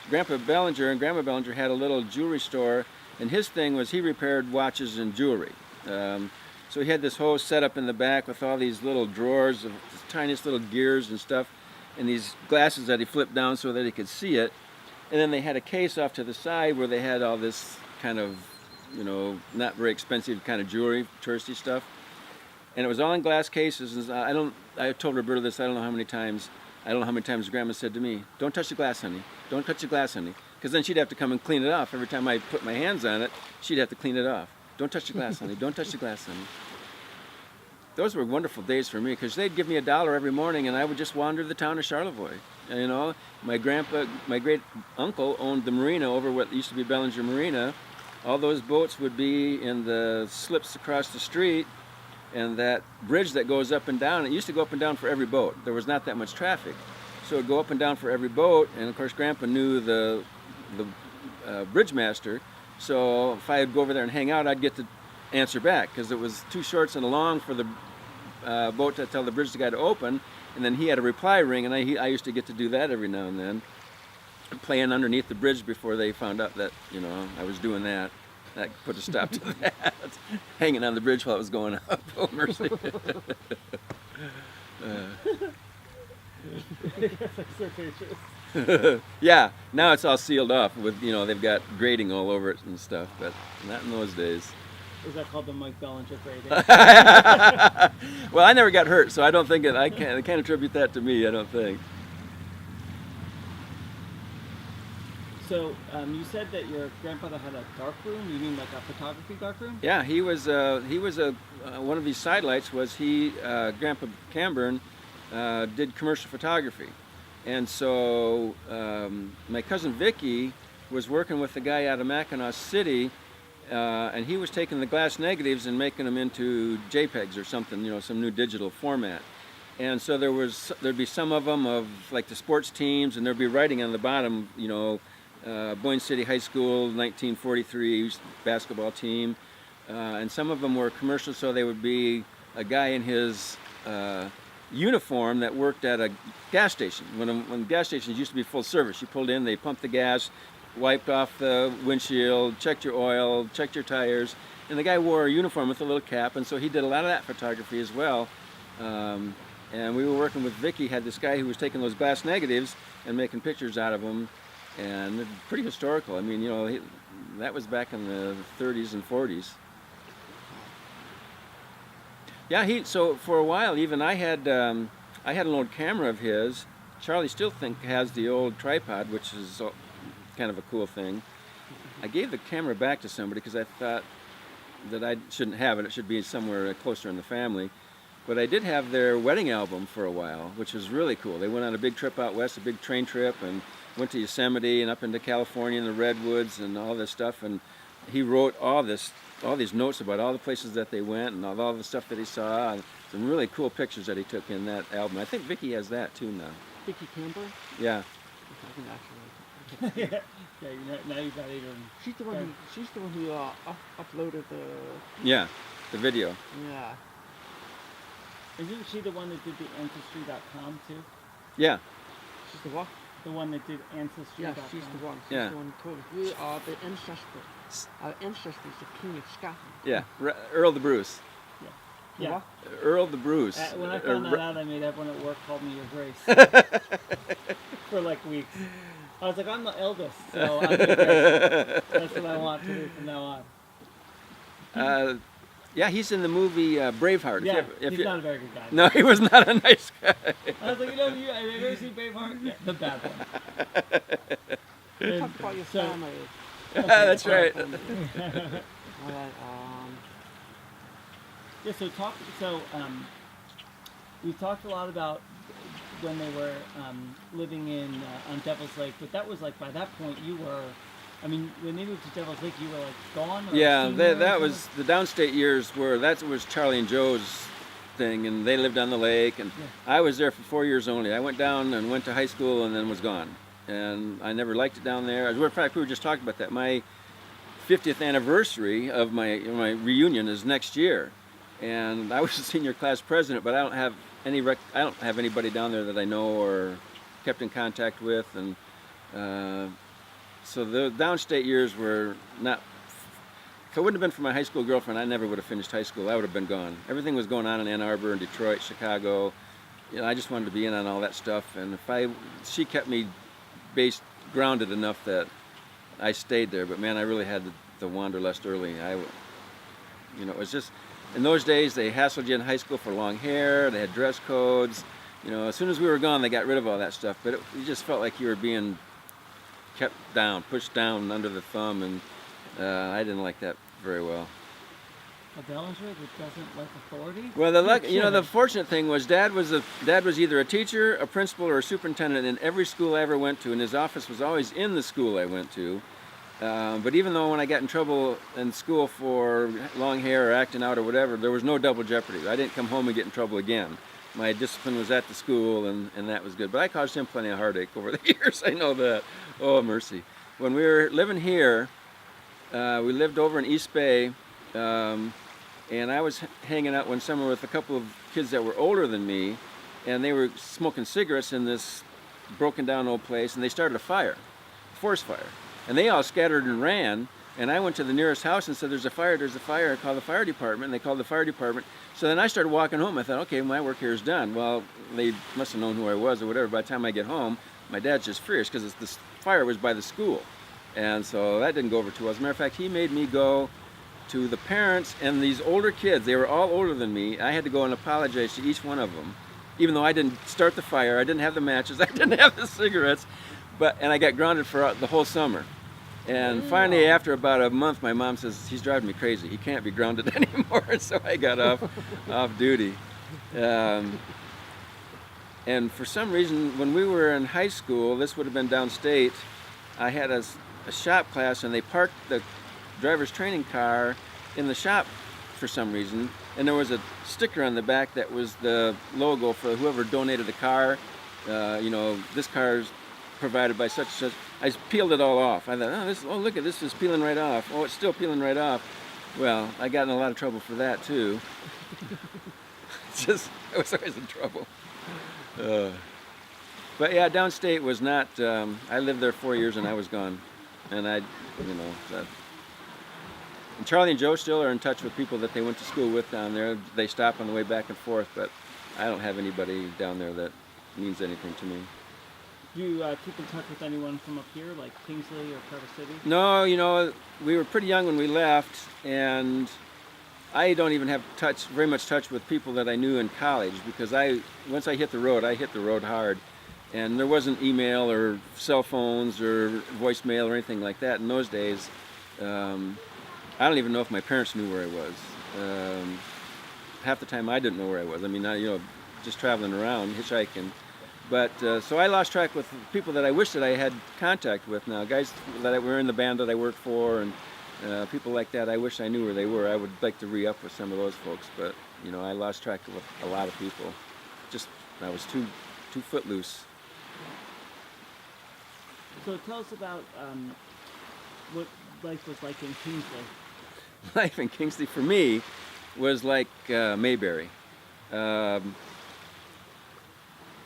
Grandpa Bellinger and Grandma Bellinger had a little jewelry store, and his thing was he repaired watches and jewelry. So he had this whole setup in the back with all these little drawers of the tiniest little gears and stuff, and these glasses that he flipped down so that he could see it. And then they had a case off to the side where they had all this kind of, not very expensive kind of jewelry, touristy stuff. And it was all in glass cases. And I told Roberta this, I don't know how many times. I don't know how many times Grandma said to me, "Don't touch the glass, honey. Don't touch the glass, honey." Because then she'd have to come and clean it off. Every time I put my hands on it, she'd have to clean it off. "Don't touch the glass, honey. Don't touch the glass, honey." Those were wonderful days for me because they'd give me $1 every morning and I would just wander the town of Charlevoix. And, my great uncle owned the marina over what used to be Bellinger Marina. All those boats would be in the slips across the street, and that bridge that goes up and down, it used to go up and down for every boat. There was not that much traffic. So it would go up and down for every boat, and of course Grandpa knew the bridge master, so if I'd go over there and hang out, I'd get to answer back, because it was 2 shorts and a long for the boat to tell the bridge guy to open, and then he had a reply ring, and I used to get to do that every now and then, playing underneath the bridge before they found out that, I was doing that. That put a stop to that. Hanging on the bridge while it was going up. Oh, mercy. Yeah, now it's all sealed off with, they've got grading all over it and stuff, but not in those days. Is that called the Mike Bellinger grading? Well, I never got hurt, so I don't think I can't attribute that to me, I don't think. So you said that your grandfather had a dark room. You mean like a photography dark room? Yeah, he was one of these sidelights was Grandpa Camburn did commercial photography, and so my cousin Vicky was working with the guy out of Mackinac City, and he was taking the glass negatives and making them into JPEGs or something, some new digital format. And so there'd be some of them of like the sports teams, and there'd be writing on the bottom, Boyne City High School, 1943 basketball team, and some of them were commercials, so they would be a guy in his uniform that worked at a gas station. When gas stations used to be full service, you pulled in, they pumped the gas, wiped off the windshield, checked your oil, checked your tires, and the guy wore a uniform with a little cap, and so he did a lot of that photography as well. And we were working with Vicky, had this guy who was taking those glass negatives and making pictures out of them, and pretty historical. I mean, that was back in the 30s and 40s. Yeah, so for a while, even I had an old camera of his. Charlie still has the old tripod, which is kind of a cool thing. I gave the camera back to somebody because I thought that I shouldn't have it. It should be somewhere closer in the family. But I did have their wedding album for a while, which was really cool. They went on a big trip out west, a big train trip, and went to Yosemite and up into California and the redwoods and all this stuff. And he wrote all these notes about all the places that they went and all the stuff that he saw. And some really cool pictures that he took in that album. I think Vicky has that too now. Vicky Campbell? Yeah. Yeah, now you've got even. She's the one who uploaded the. Yeah, the video. Yeah. Isn't she the one that did the Ancestry.com too? Yeah. She's the what? The one that did Ancestry.com. Yeah, she's the one. She's Yeah. the one who told us. We are the ancestors. Our ancestors, the King of Scotland. Yeah, Earl the Bruce. The Yeah. what? Earl the Bruce. When I found that out, I made everyone at work call me Your Grace for like weeks. I was like, I'm the eldest, so I'm Your Grace. That's what I want to do from now on. Yeah, he's in the movie Braveheart. Yeah, he's not a very good guy. No, he was not a nice guy. I was like, have you ever seen Braveheart? Yeah, the bad one. You talk about your family. That's right. Alright, Yeah, we talked a lot about when they were living on Devil's Lake, but that was like, by that point you were, when they moved to Devil's Lake, you were like gone? Or Yeah, senior that or was, the downstate years that was Charlie and Joe's thing, and they lived on the lake, and Yeah. I was there for 4 years only. I went down and went to high school and then was gone. And I never liked it down there. As a matter of fact, we were just talking about that. My 50th anniversary of my reunion is next year. And I was a senior class president, but I don't have anybody down there that I know or kept in contact with, and So the downstate years were not. If it wouldn't have been for my high school girlfriend, I never would have finished high school. I would have been gone. Everything was going on in Ann Arbor and Detroit, Chicago. I just wanted to be in on all that stuff. And she kept me grounded enough that I stayed there. But man, I really had to wanderlust early. It was just, in those days, they hassled you in high school for long hair. They had dress codes. As soon as we were gone, they got rid of all that stuff. But you just felt like you were being kept down, pushed down under the thumb, and I didn't like that very well. A Bellinger that doesn't like authority? Well, the fortunate thing was Dad was either a teacher, a principal, or a superintendent in every school I ever went to, and his office was always in the school I went to. But even though when I got in trouble in school for long hair or acting out or whatever, there was no double jeopardy. I didn't come home and get in trouble again. My discipline was at the school, and that was good. But I caused him plenty of heartache over the years, I know that. Oh, mercy. When we were living here, we lived over in East Bay, and I was hanging out one summer with a couple of kids that were older than me, and they were smoking cigarettes in this broken down old place, and they started a fire, a forest fire. And they all scattered and ran, and I went to the nearest house and said, there's a fire. I called the fire department, and they called the fire department. So then I started walking home. I thought, okay, my work here is done. Well, they must have known who I was or whatever. By the time I get home, my dad's just furious because this fire was by the school. And so that didn't go over too well. As a matter of fact, he made me go to the parents and these older kids. They were all older than me. I had to go and apologize to each one of them, even though I didn't start the fire, I didn't have the matches, I didn't have the cigarettes, and I got grounded for the whole summer. And finally, after about a month, my mom says, he's driving me crazy. He can't be grounded anymore. So I got off duty. And for some reason, when we were in high school, this would have been downstate, I had a shop class, and they parked the driver's training car in the shop for some reason. And there was a sticker on the back that was the logo for whoever donated the car. This car's provided by such and such. I peeled it all off. I thought, look at this is peeling right off. Oh, it's still peeling right off. Well, I got in a lot of trouble for that too. I was always in trouble. But yeah, downstate was not. I lived there 4 years and I was gone, and and Charlie and Joe still are in touch with people that they went to school with down there. They stop on the way back and forth, but I don't have anybody down there that means anything to me. Do you keep in touch with anyone from up here, like Kingsley or Traverse City? No, we were pretty young when we left, and I don't even have very much touch with people that I knew in college, because once I hit the road hard, and there wasn't email or cell phones or voicemail or anything like that in those days. I don't even know if my parents knew where I was. Half the time I didn't know where I was. I mean, just traveling around, hitchhiking. But so I lost track with people that I wish that I had contact with now. Guys that were in the band that I worked for, and people like that, I wish I knew where they were. I would like to re-up with some of those folks, but I lost track of a lot of people. I was too footloose. So tell us about what life was like in Kingsley. Life in Kingsley for me was like Mayberry.